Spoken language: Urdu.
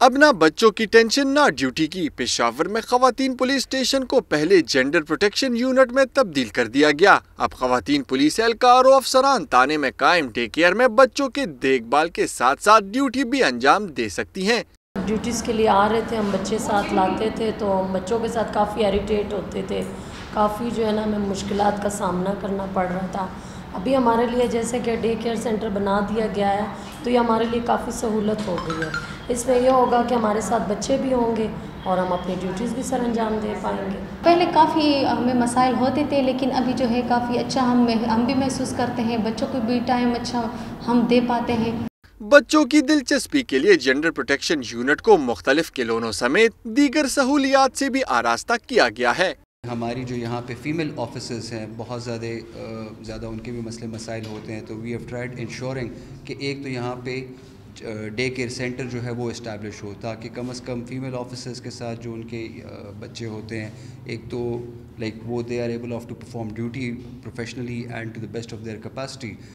اب نہ بچوں کی ٹینشن نہ ڈیوٹی کی۔ پشاور میں خواتین پولیس اسٹیشن کو پہلے جینڈر پروٹیکشن یونٹ میں تبدیل کر دیا گیا۔ اب خواتین پولیس اہلکار و افسران تانے میں قائم ڈے کیئر میں بچوں کے دیکھ بھال کے ساتھ ساتھ ڈیوٹی بھی انجام دے سکتی ہیں۔ ڈیوٹیز کے لیے آ رہے تھے، ہم بچے ساتھ لاتے تھے تو ہم بچوں کے ساتھ کافی ایریٹیٹ ہوتے تھے، کافی جو ہے نا ہمیں مشکلات کا سامنا کرنا پڑ رہا تھا۔ ابھی ہمارے لیے جیسے کہ ڈے کیئر سینٹر بنا دیا گیا ہے تو یہ ہمارے لیے کافی سہولت ہو گئی ہے۔ اس میں یہ ہوگا کہ ہمارے ساتھ بچے بھی ہوں گے اور ہم اپنی ڈیوٹیز بھی سر انجام دے پائیں گے۔ پہلے کافی ہمیں مسائل ہوتے تھے، لیکن ابھی جو ہے کافی اچھا ہم بھی محسوس کرتے ہیں، بچوں کو بھی ٹائم اچھا ہم دے پاتے ہیں۔ بچوں کی دلچسپی کے لیے جینڈر پروٹیکشن یونٹ کو مختلف کھلونوں سمیت دیگر سہولیات سے بھی آراستہ کیا گیا ہے۔ ہماری جو یہاں پہ فیمیل آفیسرز ہیں بہت زیادہ ان کے بھی مسئلے مسائل ہوتے ہیں، تو وی ہیو ٹرائیڈ انشورنگ کہ ایک تو یہاں پہ ڈے کیئر سینٹر جو ہے وہ اسٹیبلش ہو، تاکہ کم از کم فیمیل آفیسرز کے ساتھ جو ان کے بچے ہوتے ہیں، ایک تو لائک وہ they are able of to perform duty professionally and to the best of their capacity.